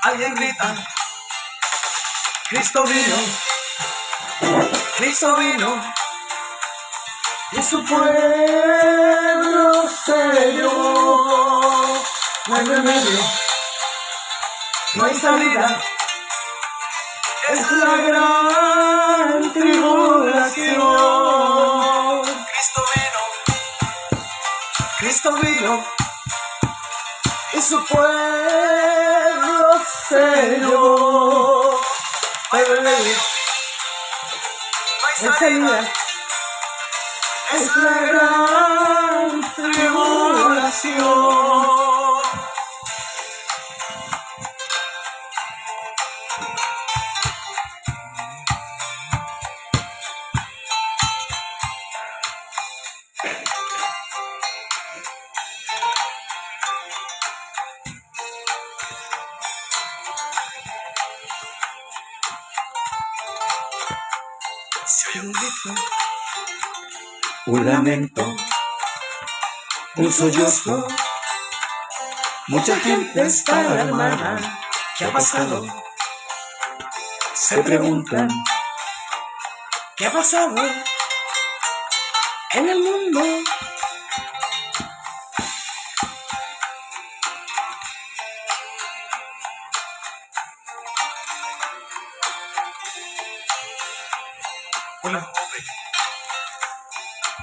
Alguien grita, Cristo vino, Cristo vino, y su pueblo se llevó. No hay remedio, no hay salida, es la gran tribulación. Cristo vino, y su pueblo se llevó. No hay remedio, no hay salida, es la gran tribulación. Se oye un grito, un lamento, un sollozo. Mucha gente está alarmada. ¿Qué ha pasado? Se preguntan, ¿qué ha pasado en el mundo? Una joven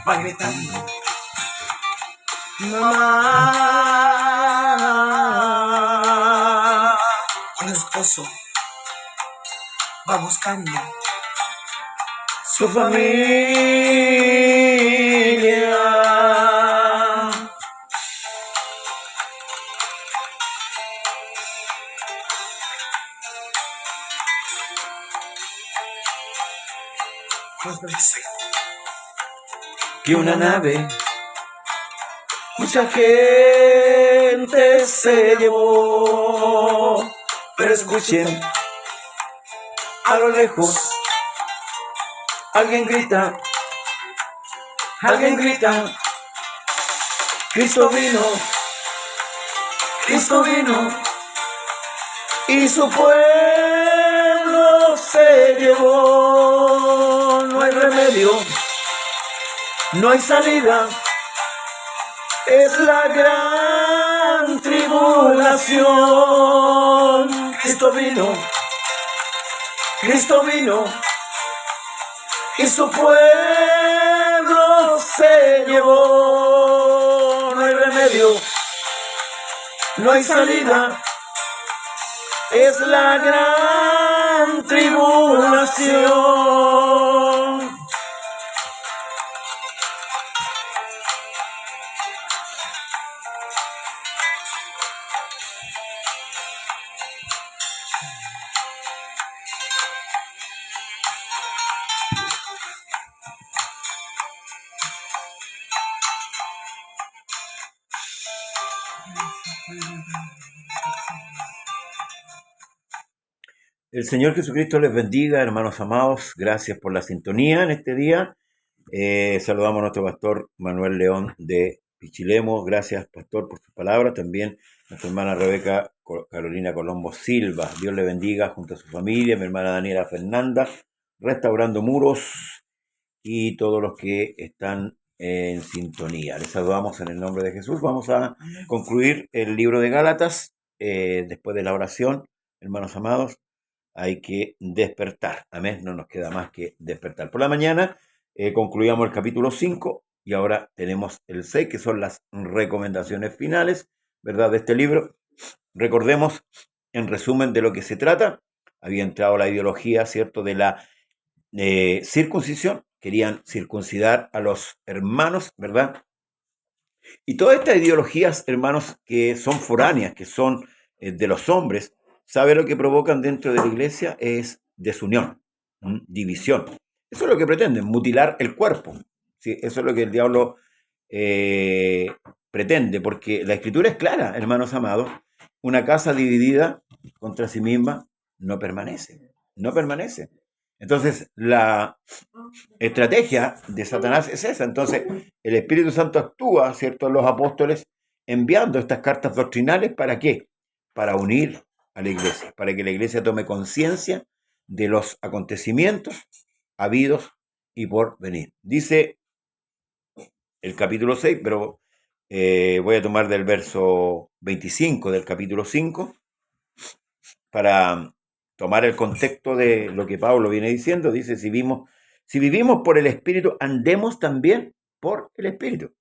va gritando, mamá. Un esposo va buscando su familia. Pues dice que una nave, mucha gente se llevó, pero escuchen, a lo lejos, alguien grita, Cristo vino, y su pueblo se llevó. No hay remedio, no hay salida, es la gran tribulación. Cristo vino, y su pueblo se llevó. No hay remedio, no hay salida, es la gran tribulación. El Señor Jesucristo les bendiga, hermanos amados. Gracias por la sintonía en este día. Saludamos a nuestro pastor Manuel León de Pichilemu. Gracias, pastor, por sus palabras. También a nuestra hermana Rebeca Carolina Colombo Silva. Dios le bendiga junto a su familia. Mi hermana Daniela Fernanda, Restaurando Muros, y todos los que están en sintonía. Les saludamos en el nombre de Jesús. Vamos a concluir el libro de Gálatas después de la oración, hermanos amados. Hay que despertar, amén, no nos queda más que despertar. Por la mañana concluíamos el capítulo 5 y ahora tenemos el 6, que son las recomendaciones finales, ¿verdad?, de este libro. Recordemos, en resumen, de lo que se trata. Había entrado la ideología, ¿cierto?, de la circuncisión. Querían circuncidar a los hermanos, ¿verdad? Y todas estas ideologías, hermanos, que son foráneas, que son de los hombres, ¿sabe lo que provocan dentro de la iglesia? Es desunión, división. Eso es lo que pretenden, mutilar el cuerpo. ¿Sí? Eso es lo que el diablo pretende, porque la escritura es clara, hermanos amados. Una casa dividida contra sí misma no permanece. Entonces, la estrategia de Satanás es esa. Entonces, el Espíritu Santo actúa, ¿cierto?, en los apóstoles, enviando estas cartas doctrinales. ¿Para qué? Para unir a la iglesia, para que la iglesia tome conciencia de los acontecimientos habidos y por venir. Dice el capítulo 6, pero voy a tomar del verso 25 del capítulo 5 para tomar el contexto de lo que Pablo viene diciendo. Dice, si vivimos por el Espíritu, andemos también por el Espíritu.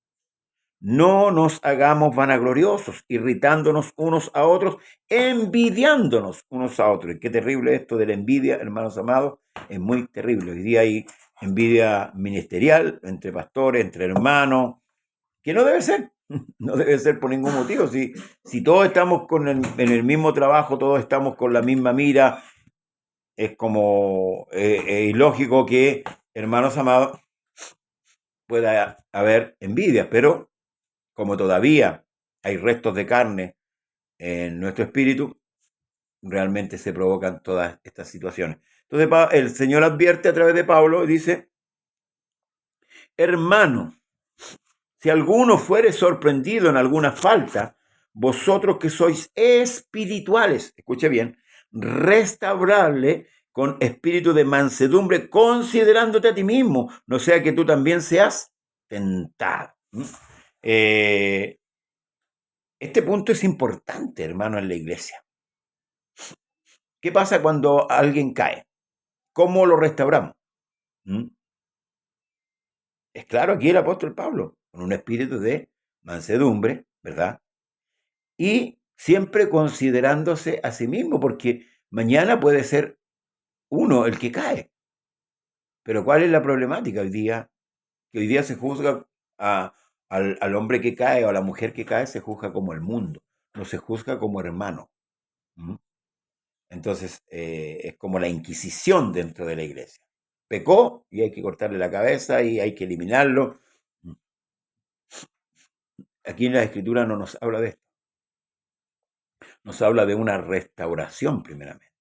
No nos hagamos vanagloriosos, irritándonos unos a otros, envidiándonos unos a otros. Y qué terrible esto de la envidia, hermanos amados, es muy terrible. Hoy día hay envidia ministerial entre pastores, entre hermanos, que no debe ser, no debe ser por ningún motivo. Si todos estamos en el mismo trabajo, todos estamos con la misma mira, es como ilógico que, hermanos amados, pueda haber envidia, pero como todavía hay restos de carne en nuestro espíritu, realmente se provocan todas estas situaciones. Entonces el Señor advierte a través de Pablo y dice, hermano, si alguno fuere sorprendido en alguna falta, vosotros que sois espirituales, escuche bien, restaurarle con espíritu de mansedumbre, considerándote a ti mismo, no sea que tú también seas tentado. Este punto es importante, hermano, en la iglesia. ¿Qué pasa cuando alguien cae? ¿Cómo lo restauramos? Es claro aquí el apóstol Pablo, con un espíritu de mansedumbre, ¿verdad? Y siempre considerándose a sí mismo, porque mañana puede ser uno el que cae. Pero ¿cuál es la problemática hoy día? Que hoy día se juzga al hombre que cae o a la mujer que cae, se juzga como el mundo, no se juzga como hermano. Entonces, es como la Inquisición dentro de la iglesia. Pecó y hay que cortarle la cabeza y hay que eliminarlo. Aquí en la Escritura no nos habla de esto. Nos habla de una restauración primeramente.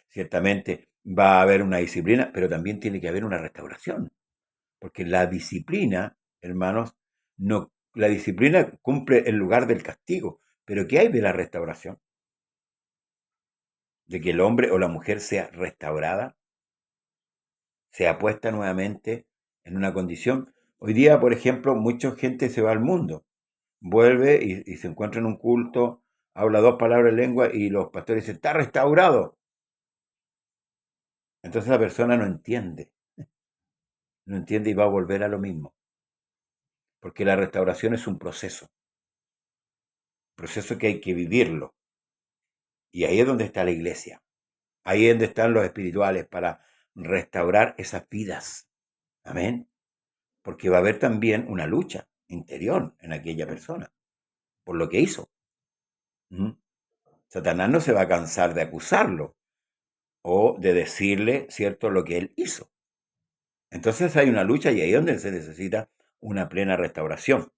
Ciertamente va a haber una disciplina, pero también tiene que haber una restauración. Porque la disciplina, hermanos, la disciplina cumple el lugar del castigo. Pero ¿qué hay de la restauración? De que el hombre o la mujer sea restaurada, sea puesta nuevamente en una condición. Hoy día, por ejemplo, mucha gente se va al mundo, vuelve y se encuentra en un culto, habla 2 palabras en lengua y los pastores dicen, está restaurado. Entonces la persona no entiende y va a volver a lo mismo. Porque la restauración es un proceso que hay que vivirlo. Y ahí es donde está la iglesia. Ahí es donde están los espirituales para restaurar esas vidas. Amén. Porque va a haber también una lucha interior en aquella persona por lo que hizo. Satanás no se va a cansar de acusarlo o de decirle, ¿cierto?, lo que él hizo. Entonces hay una lucha y ahí es donde se necesita una plena restauración.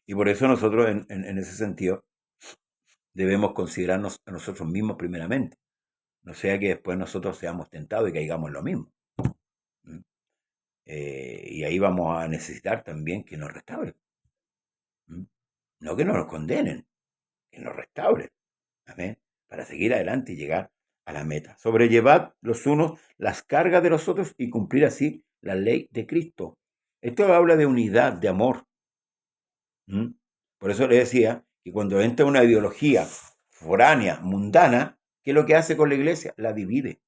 Y por eso nosotros, en ese sentido, debemos considerarnos a nosotros mismos primeramente. No sea que después nosotros seamos tentados y caigamos en lo mismo. Y ahí vamos a necesitar también que nos restauren. No que nos condenen, que nos restauren. Amén. Para seguir adelante y llegar a la meta. Sobrellevad los unos las cargas de los otros y cumplir así la ley de Cristo. Esto habla de unidad, de amor. Por eso le decía que cuando entra una ideología foránea, mundana, ¿qué es lo que hace con la iglesia? La divide.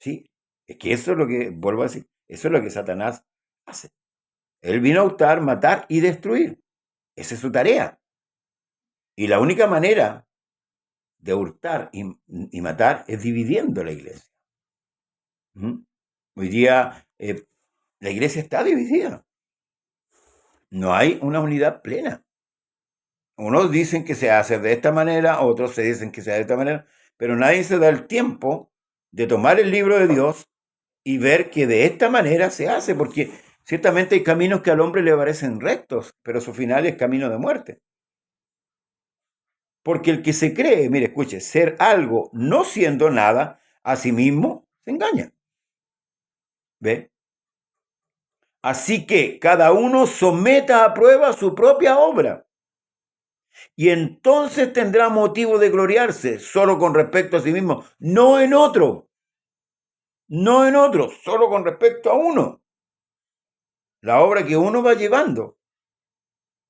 ¿Sí? Es que eso es lo que, vuelvo a decir, eso es lo que Satanás hace. Él vino a hurtar, matar y destruir. Esa es su tarea. Y la única manera de hurtar y matar es dividiendo la iglesia. Hoy día la iglesia está dividida. No hay una unidad plena. Unos dicen que se hace de esta manera, otros se dicen que se hace de esta manera, pero nadie se da el tiempo de tomar el libro de Dios y ver que de esta manera se hace, porque ciertamente hay caminos que al hombre le parecen rectos, pero su final es camino de muerte. Porque el que se cree, mire, escuche, ser algo no siendo nada, a sí mismo se engaña. ¿Ve? Así que cada uno someta a prueba su propia obra. Y entonces tendrá motivo de gloriarse solo con respecto a sí mismo, no en otro, no en otro, solo con respecto a uno. La obra que uno va llevando,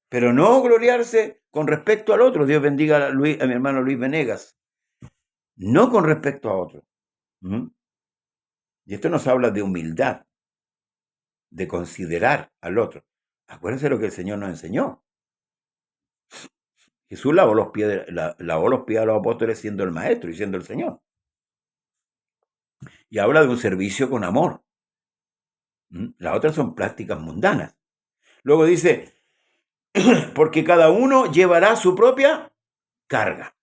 pero no gloriarse con respecto al otro. Dios bendiga a mi hermano Luis Venegas. No con respecto a otro. ¿Mm? Y esto nos habla de humildad, de considerar al otro. Acuérdense lo que el Señor nos enseñó. Jesús lavó los pies, lavó los pies a los apóstoles siendo el maestro y siendo el Señor. Y habla de un servicio con amor. Las otras son prácticas mundanas. Luego dice, porque cada uno llevará su propia carga.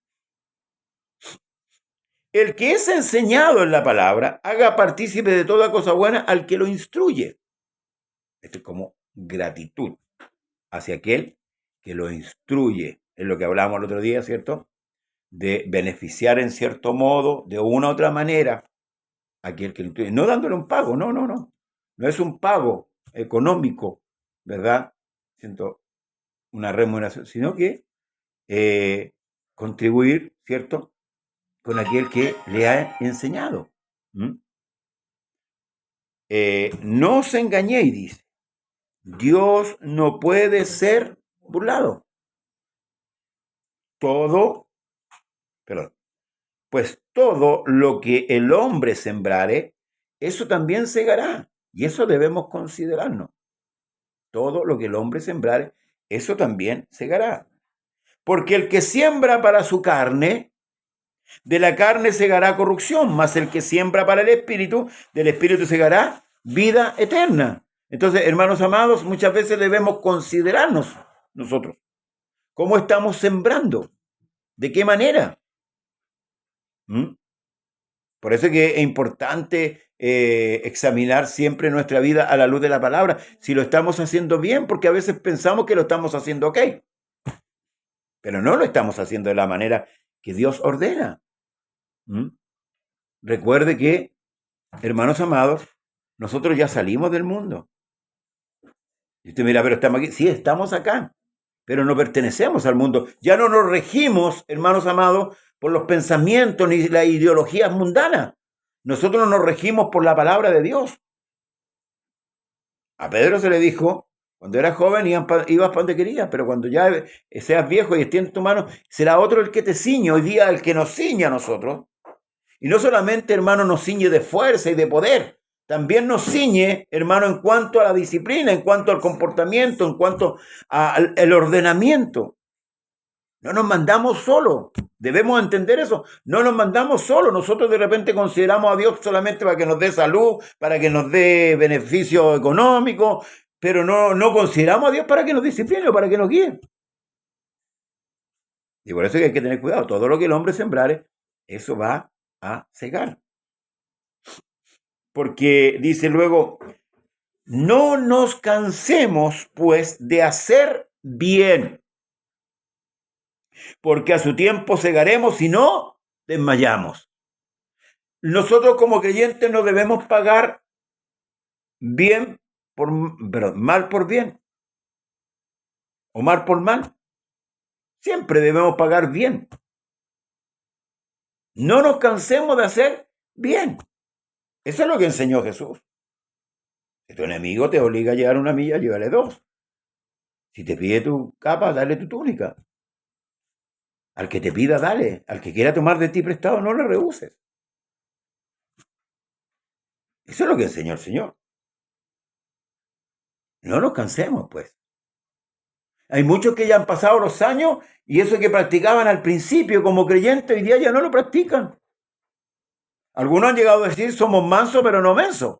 El que es enseñado en la palabra, haga partícipe de toda cosa buena al que lo instruye. Esto es como gratitud hacia aquel que lo instruye. Es lo que hablábamos el otro día, ¿cierto? De beneficiar en cierto modo, de una u otra manera, a aquel que lo instruye. No dándole un pago, no. No es un pago económico, ¿verdad? Siento una remuneración, sino que contribuir, ¿cierto? Con aquel que le ha enseñado. No os engañéis, dice. Dios no puede ser burlado. Pues todo lo que el hombre sembrare, eso también segará. Y eso debemos considerarnos. Todo lo que el hombre sembrare, eso también segará. Porque el que siembra para su carne, de la carne segará corrupción, mas el que siembra para el espíritu, del espíritu segará vida eterna. Entonces, hermanos amados, muchas veces debemos considerarnos nosotros. ¿Cómo estamos sembrando? ¿De qué manera? Por eso es que es importante examinar siempre nuestra vida a la luz de la palabra, si lo estamos haciendo bien, porque a veces pensamos que lo estamos haciendo ok, pero no lo estamos haciendo de la manera que Dios ordena. Recuerde que, hermanos amados, nosotros ya salimos del mundo. Y usted mira, pero estamos aquí. Sí, estamos acá, pero no pertenecemos al mundo. Ya no nos regimos, hermanos amados, por los pensamientos ni las ideologías mundanas. Nosotros nos regimos por la palabra de Dios. A Pedro se le dijo, cuando eras joven ibas para donde querías, pero cuando ya seas viejo y extiendes tu mano, será otro el que te ciñe. Hoy día el que nos ciñe a nosotros. Y no solamente, hermano, nos ciñe de fuerza y de poder, también nos ciñe, hermano, en cuanto a la disciplina, en cuanto al comportamiento, en cuanto al ordenamiento. No nos mandamos solos. Debemos entender eso. No nos mandamos solos. Nosotros de repente consideramos a Dios solamente para que nos dé salud, para que nos dé beneficio económico, pero no consideramos a Dios para que nos discipline o para que nos guíe. Y por eso hay que tener cuidado. Todo lo que el hombre sembrare, eso va a segar. Porque dice luego, no nos cansemos pues de hacer bien, porque a su tiempo segaremos y no desmayamos. Nosotros como creyentes no debemos pagar mal por bien o mal por mal. Siempre debemos pagar bien. No nos cansemos de hacer bien. Eso es lo que enseñó Jesús. Si tu enemigo te obliga a llevar 1 milla, llévale 2. Si te pide tu capa, dale tu túnica. Al que te pida, dale. Al que quiera tomar de ti prestado, no le rehuses. Eso es lo que enseñó el Señor. No nos cansemos, pues. Hay muchos que ya han pasado los años y eso que practicaban al principio como creyentes, hoy día ya no lo practican. Algunos han llegado a decir, somos mansos, pero no mensos.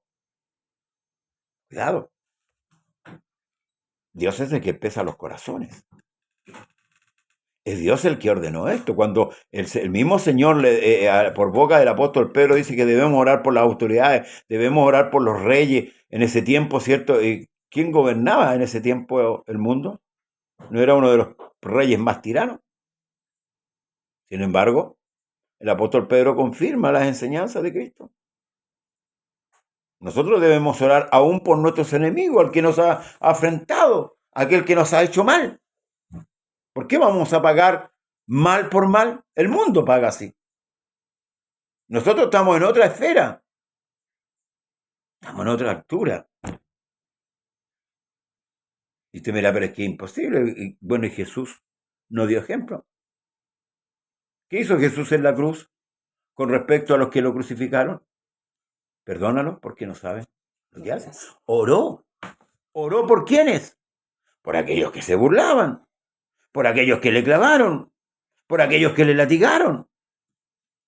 Cuidado. Dios es el que pesa los corazones. Es Dios el que ordenó esto. Cuando el mismo Señor, por boca del apóstol Pedro, dice que debemos orar por las autoridades, debemos orar por los reyes en ese tiempo, ¿cierto? ¿Quién gobernaba en ese tiempo el mundo? ¿No era uno de los reyes más tiranos? Sin embargo, el apóstol Pedro confirma las enseñanzas de Cristo. Nosotros debemos orar aún por nuestros enemigos, al que nos ha afrentado, aquel que nos ha hecho mal. ¿Por qué vamos a pagar mal por mal? El mundo paga así. Nosotros estamos en otra esfera. Estamos en otra altura. Y usted mira, pero es que es imposible. Y, bueno, y Jesús no dio ejemplo. ¿Qué hizo Jesús en la cruz con respecto a los que lo crucificaron? Perdónalos porque no saben lo que hacen. Oró. ¿Oró por quiénes? Por aquellos que se burlaban, por aquellos que le clavaron, por aquellos que le latigaron.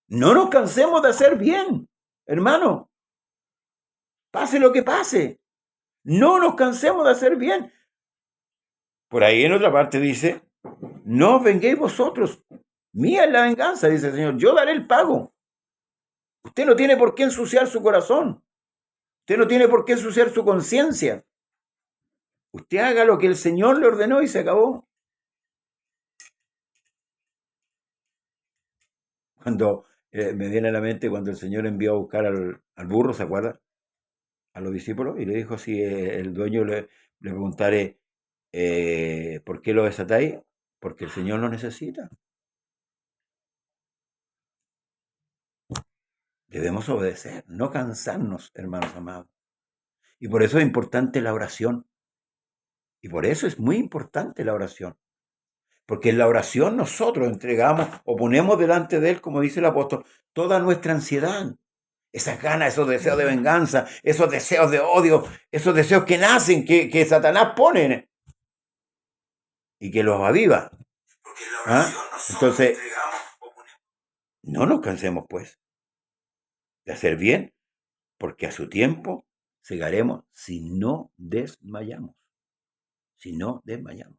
No nos cansemos de hacer bien, hermano. Pase lo que pase. No nos cansemos de hacer bien. Por ahí en otra parte dice, no os venguéis vosotros. Mía es la venganza, dice el Señor. Yo daré el pago. Usted no tiene por qué ensuciar su corazón. Usted no tiene por qué ensuciar su conciencia. Usted haga lo que el Señor le ordenó y se acabó. Cuando me viene a la mente cuando el Señor envió a buscar al burro, ¿se acuerda? A los discípulos y le dijo si el dueño le preguntare ¿por qué lo desatáis? Porque el Señor lo necesita. Debemos obedecer, no cansarnos, hermanos amados. Y por eso es importante la oración. Y por eso es muy importante la oración. Porque en la oración nosotros entregamos o ponemos delante de Él, como dice el apóstol, toda nuestra ansiedad. Esas ganas, esos deseos de venganza, esos deseos de odio, esos deseos que nacen, que Satanás pone y que los aviva. ¿Ah? Entonces, no nos cansemos pues de hacer bien, porque a su tiempo segaremos si no desmayamos. Si no desmayamos.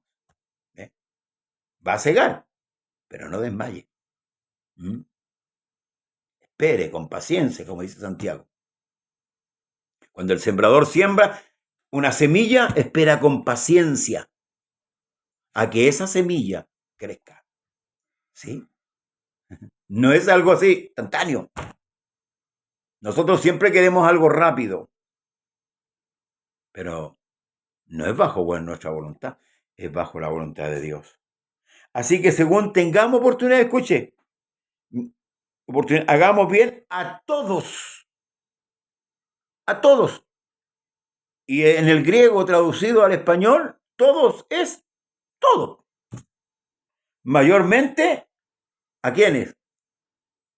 ¿Eh? Va a cegar, pero no desmaye. ¿Mm? Espere con paciencia, como dice Santiago. Cuando el sembrador siembra una semilla, espera con paciencia a que esa semilla crezca. ¿Sí? No es algo así, instantáneo. Nosotros siempre queremos algo rápido, pero no es bajo nuestra voluntad, es bajo la voluntad de Dios. Así que según tengamos oportunidad, escuche, hagamos bien a todos. A todos. Y en el griego traducido al español, todos es todo. Mayormente, ¿a quiénes?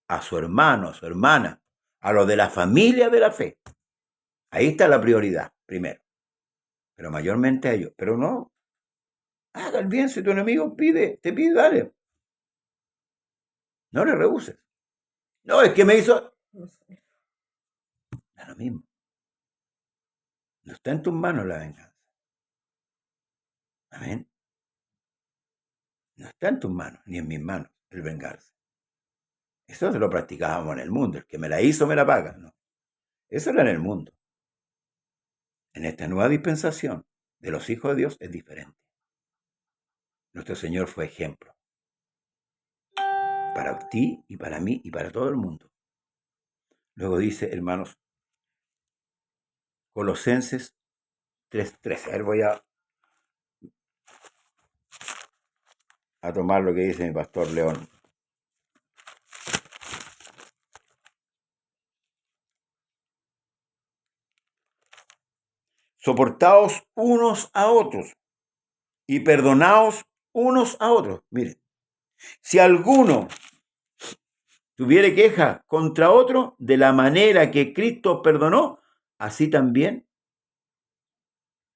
A su hermano, a su hermana, a los de la familia de la fe. Ahí está la prioridad, primero. Pero mayormente a ellos. Pero no, haga el bien si tu enemigo te pide, dale. No le rehuses. No, es que me hizo... Da lo mismo. No está en tus manos la venganza. Amén. No está en tus manos, ni en mis manos, el vengarse. Eso se lo practicábamos en el mundo. El que me la hizo, me la paga. No. Eso era en el mundo. En esta nueva dispensación de los hijos de Dios es diferente. Nuestro Señor fue ejemplo. Para ti y para mí y para todo el mundo. Luego dice, hermanos, Colosenses 3:13. A ver, voy a tomar lo que dice mi pastor León. Soportaos unos a otros y perdonaos unos a otros. Miren, si alguno tuviere queja contra otro, de la manera que Cristo perdonó, así también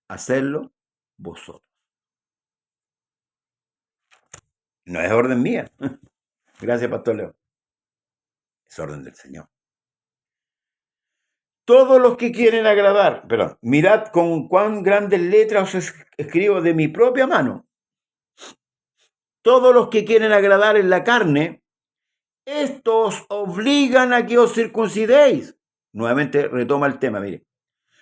hacedlo vosotros. No es orden mía. Gracias, Pastor León. Es orden del Señor. Todos los que quieren agradar, perdón, mirad con cuán grandes letras os escribo de mi propia mano. Todos los que quieren agradar en la carne, estos obligan a que os circuncidéis. Nuevamente retoma el tema, mire.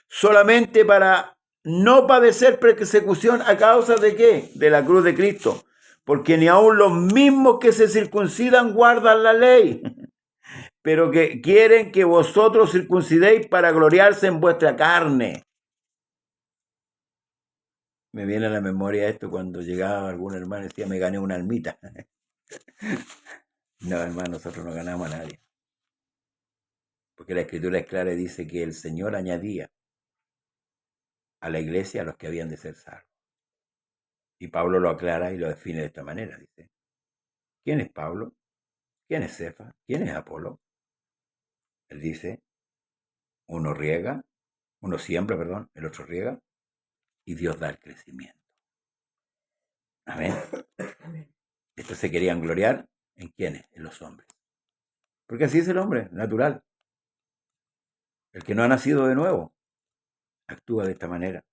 Solamente para no padecer persecución a causa de ¿qué? De la cruz de Cristo. Porque ni aun los mismos que se circuncidan guardan la ley, pero que quieren que vosotros circuncidéis para gloriarse en vuestra carne. Me viene a la memoria esto cuando llegaba algún hermano y decía, me gané una almita. No, hermano, nosotros no ganamos a nadie. Porque la escritura es clara y dice que el Señor añadía a la iglesia a los que habían de ser salvos. Y Pablo lo aclara y lo define de esta manera. Dice, ¿quién es Pablo? ¿Quién es Cefas? ¿Quién es Apolo? Él dice, uno riega, uno siembra, perdón, el otro riega, y Dios da el crecimiento. Amén. Estos se querían gloriar en quiénes, en los hombres. Porque así es el hombre, natural. El que no ha nacido de nuevo actúa de esta manera.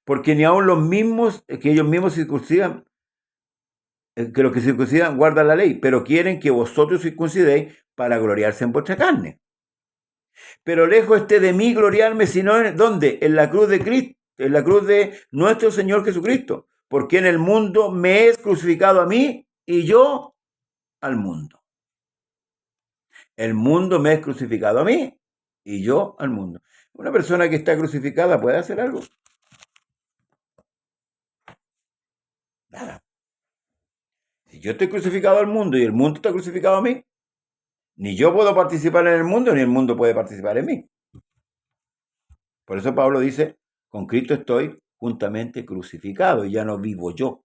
Porque ni aun los mismos, que ellos mismos circuncidan, que los que circuncidan guardan la ley, pero quieren que vosotros circuncidéis para gloriarse en vuestra carne. Pero lejos esté de mí gloriarme, sino en ¿dónde? En la cruz de Cristo, en la cruz de nuestro Señor Jesucristo. Porque en el mundo me es crucificado a mí y yo al mundo. El mundo me es crucificado a mí y yo al mundo. Una persona que está crucificada puede hacer algo. Nada. Si yo estoy crucificado al mundo y el mundo está crucificado a mí, ni yo puedo participar en el mundo, ni el mundo puede participar en mí. Por eso Pablo dice, con Cristo estoy juntamente crucificado y ya no vivo yo,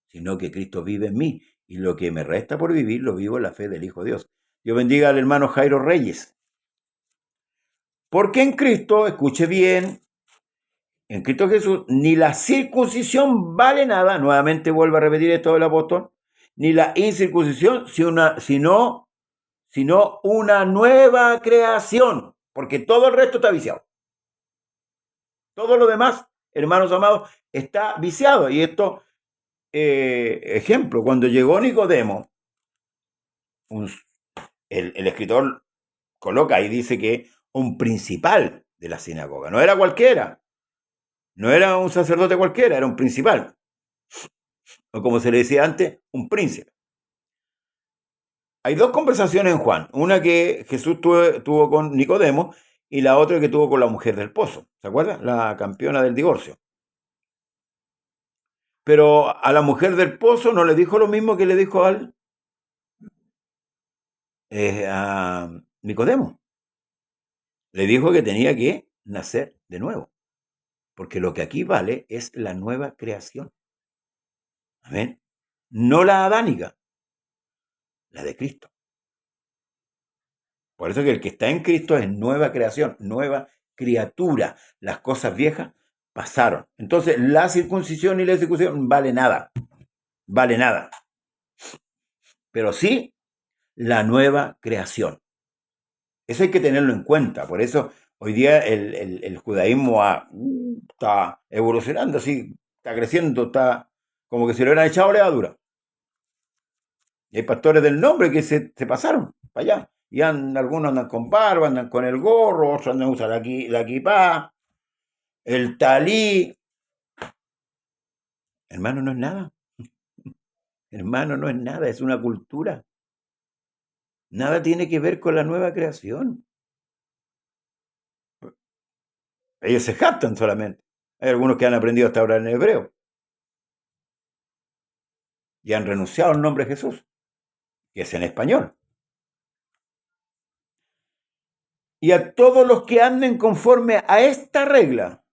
sino que Cristo vive en mí. Y lo que me resta por vivir, lo vivo en la fe del Hijo de Dios. Dios bendiga al hermano Jairo Reyes. Porque en Cristo, escuche bien, en Cristo Jesús, ni la circuncisión vale nada, nuevamente vuelvo a repetir esto del apóstol, ni la incircuncisión, sino una nueva creación, porque todo el resto está viciado. Todo lo demás, hermanos amados, está viciado. Y esto, ejemplo, cuando llegó Nicodemo, el escritor coloca y dice que un principal de la sinagoga, no era cualquiera, no era un sacerdote cualquiera, era un principal, o como se le decía antes, un príncipe. Hay dos conversaciones en Juan, una que Jesús tuvo con Nicodemo y la otra que tuvo con la mujer del pozo, ¿se acuerdan? La campeona del divorcio. Pero a la mujer del pozo no le dijo lo mismo que le dijo a Nicodemo. Le dijo que tenía que nacer de nuevo, porque lo que aquí vale es la nueva creación. Amén. No la adánica, la de Cristo. Por eso que el que está en Cristo es nueva creación, nueva criatura. Las cosas viejas pasaron. Entonces, la circuncisión y la circuncisión vale nada. Vale nada. Pero sí, la nueva creación. Eso hay que tenerlo en cuenta. Por eso, hoy día el judaísmo está evolucionando, así, está creciendo, está como que se le hubieran echado levadura. Y hay pastores del nombre que se pasaron para allá. Y algunos andan con barba, andan con el gorro, otros andan usando la kipá, el talí. Hermano, no es nada. Hermano, no es nada, es una cultura. Nada tiene que ver con la nueva creación. Ellos se jactan solamente. Hay algunos que han aprendido hasta ahora en hebreo. Y han renunciado al nombre de Jesús, que es en español. Y a todos los que anden conforme a esta regla,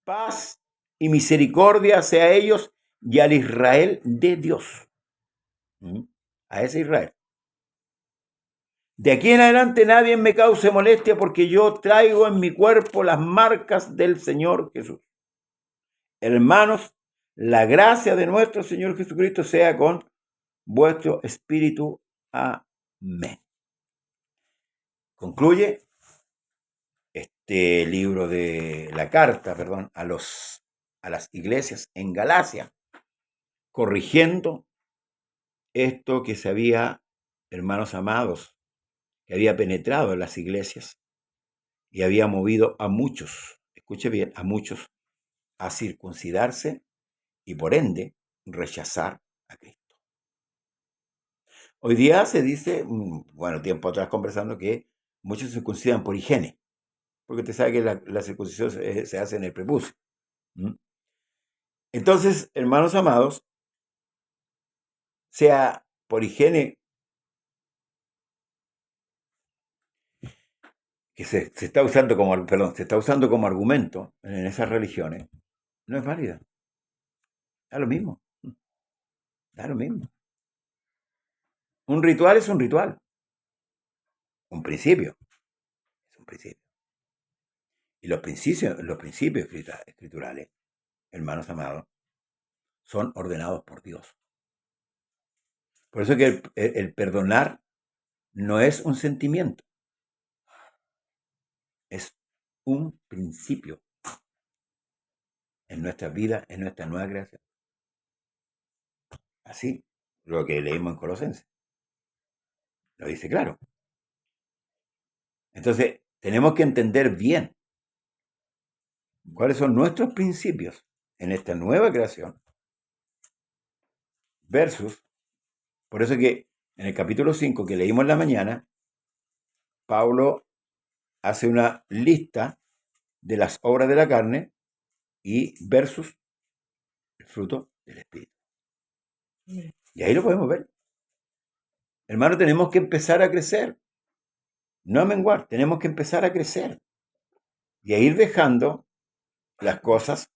paz y misericordia sea a ellos y al Israel de Dios. A ese Israel. De aquí en adelante nadie me cause molestia porque yo traigo en mi cuerpo las marcas del Señor Jesús. Hermanos, la gracia de nuestro Señor Jesucristo sea con vuestro espíritu. Amén. Concluye este libro de la carta, a las iglesias en Galacia, corrigiendo esto que se había, hermanos amados, que había penetrado en las iglesias y había movido a muchos, escuche bien, a muchos a circuncidarse y por ende rechazar a Cristo. Hoy día se dice, tiempo atrás conversando, que muchos se circuncidan por higiene, porque usted sabe que la circuncisión se hace en el prepucio. Entonces, hermanos amados, sea por higiene que se está usando como, perdón, se está usando como argumento en esas religiones, no es válida. Da lo mismo. Da lo mismo. Un ritual es un ritual. Un principio es un principio. Y los principios escriturales, hermanos amados, son ordenados por Dios. Por eso que el perdonar no es un sentimiento, es un principio en nuestra vida, en nuestra nueva creación. Así, lo que leímos en Colosenses. Lo dice claro. Entonces, tenemos que entender bien cuáles son nuestros principios en esta nueva creación versus, por eso que en el capítulo 5 que leímos en la mañana, Pablo hace una lista de las obras de la carne y versus el fruto del Espíritu. Y ahí lo podemos ver. Hermano, tenemos que empezar a crecer, no a menguar, tenemos que empezar a crecer y a ir dejando las cosas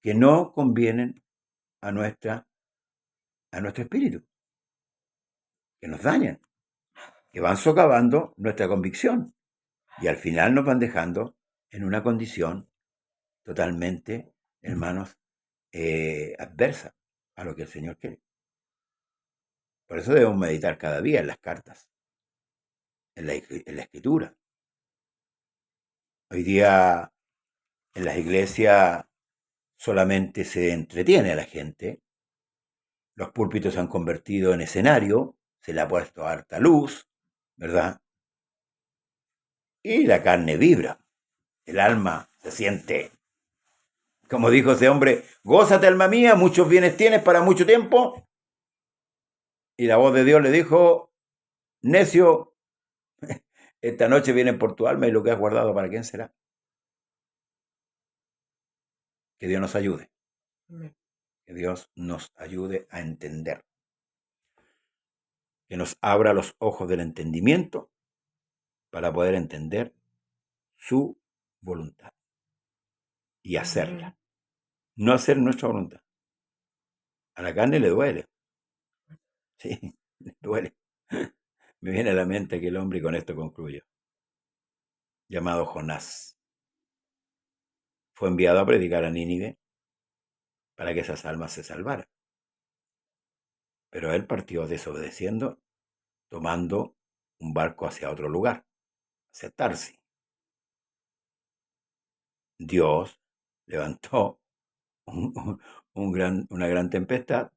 que no convienen a nuestro espíritu, que nos dañan, que van socavando nuestra convicción y al final nos van dejando en una condición totalmente, hermanos, adversa a lo que el Señor quiere. Por eso debemos meditar cada día en las cartas, en la escritura. Hoy día en las iglesias solamente se entretiene a la gente, los púlpitos se han convertido en escenario, se le ha puesto harta luz, ¿verdad? Y la carne vibra, el alma se siente, como dijo ese hombre, gózate alma mía, muchos bienes tienes para mucho tiempo. Y la voz de Dios le dijo, necio, esta noche vienen por tu alma y lo que has guardado, ¿para quién será? Que Dios nos ayude. Que Dios nos ayude a entender. Que nos abra los ojos del entendimiento para poder entender su voluntad y hacerla. No hacer nuestra voluntad. A la carne le duele. Sí, le duele. Me viene a la mente aquel hombre y con esto concluyo. Llamado Jonás. Fue enviado a predicar a Nínive para que esas almas se salvaran. Pero él partió desobedeciendo, tomando un barco hacia otro lugar, hacia Tarsis. Dios levantó una gran tempestad,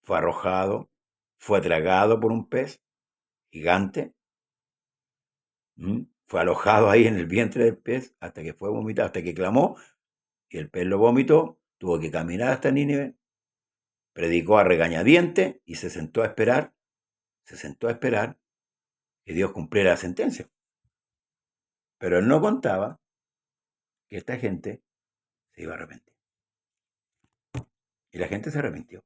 fue arrojado, fue tragado por un pez gigante, fue alojado ahí en el vientre del pez hasta que fue vomitado, hasta que clamó, y el pez lo vomitó, tuvo que caminar hasta Nínive, predicó a regañadientes y se sentó a esperar que Dios cumpliera la sentencia. Pero él no contaba que esta gente se iba a arrepentir. Y la gente se arrepintió.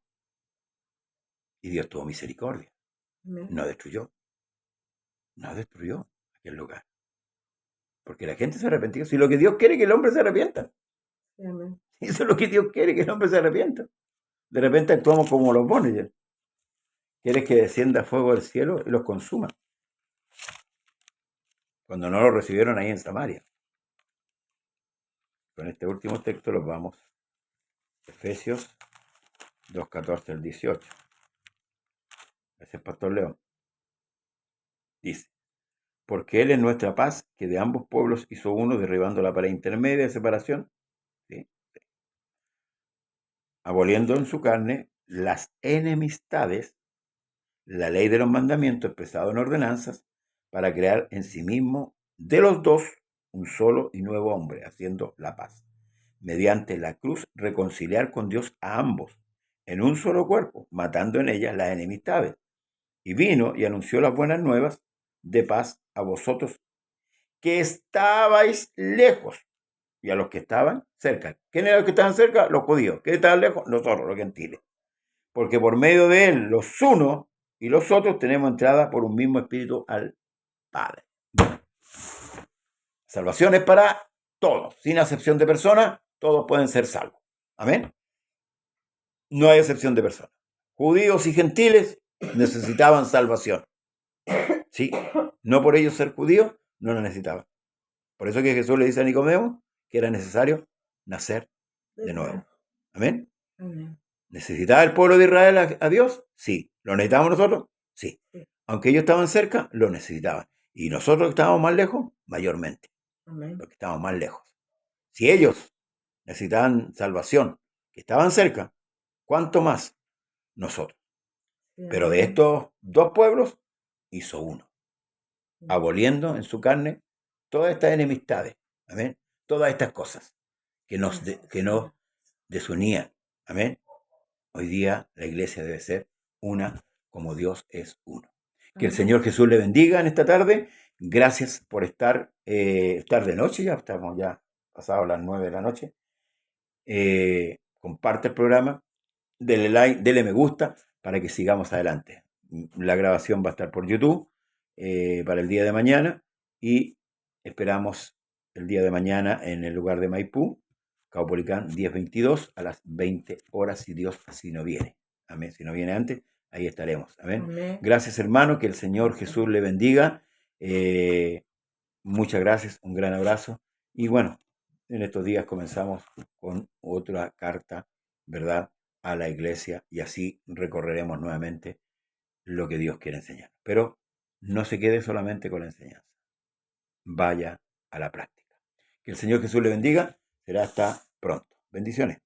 Y Dios tuvo misericordia. No destruyó aquel lugar. Porque la gente se arrepintió. Si lo que Dios quiere es que el hombre se arrepienta. Amén. Eso es lo que Dios quiere, que el hombre se arrepienta. De repente actuamos como los bones. Quieres que descienda fuego del cielo y los consuma. Cuando no lo recibieron ahí en Samaria. Con este último texto los vamos. Efesios 2:14 al 18. Ese es Pastor León. Dice, porque Él es nuestra paz, que de ambos pueblos hizo uno, derribando la pared intermedia de separación, ¿sí? Aboliendo en su carne las enemistades, la ley de los mandamientos expresado en ordenanzas, para crear en sí mismo de los dos un solo y nuevo hombre, haciendo la paz. Mediante la cruz reconciliar con Dios a ambos, en un solo cuerpo, matando en ellas las enemistades. Y vino y anunció las buenas nuevas de paz a vosotros que estabais lejos, y a los que estaban cerca. ¿Quién eran los que estaban cerca? Los judíos. ¿Quiénes estaban lejos? Nosotros, los gentiles. Porque por medio de él, los unos y los otros tenemos entrada por un mismo espíritu al Padre. Salvación es para todos, sin acepción de personas, todos pueden ser salvos. Amén. No hay excepción de personas. Judíos y gentiles necesitaban salvación. Sí, no por ellos ser judíos, no la necesitaban. Por eso que Jesús le dice a Nicodemo que era necesario nacer de nuevo. Amén. Amén. ¿Necesitaba el pueblo de Israel a Dios? Sí. ¿Lo necesitábamos nosotros? Sí. Aunque ellos estaban cerca, lo necesitaban. Y nosotros que estábamos más lejos, mayormente. Amén. Porque estábamos más lejos. Si ellos necesitaban salvación, que estaban cerca, ¿cuánto más nosotros? Pero de estos dos pueblos, hizo uno, aboliendo en su carne todas estas enemistades, amén, todas estas cosas que nos desunían, amén. Hoy día la iglesia debe ser una como Dios es uno. Que el Señor Jesús le bendiga en esta tarde. Gracias por estar de noche, ya estamos ya pasados las 9 de la noche. Comparte el programa, dele like, dele me gusta para que sigamos adelante. La grabación va a estar por YouTube para el día de mañana y esperamos el día de mañana en el lugar de Maipú, Caupolicán 1022 a las 20 horas si Dios así no viene. Amén. Si no viene antes, ahí estaremos. Amén. Amén. Gracias, hermano, que el Señor Jesús le bendiga. Muchas gracias, un gran abrazo. Y bueno, en estos días comenzamos con otra carta, ¿verdad?, a la iglesia y así recorreremos nuevamente lo que Dios quiere enseñar. Pero no se quede solamente con la enseñanza. Vaya a la práctica. Que el Señor Jesús le bendiga. Será hasta pronto. Bendiciones.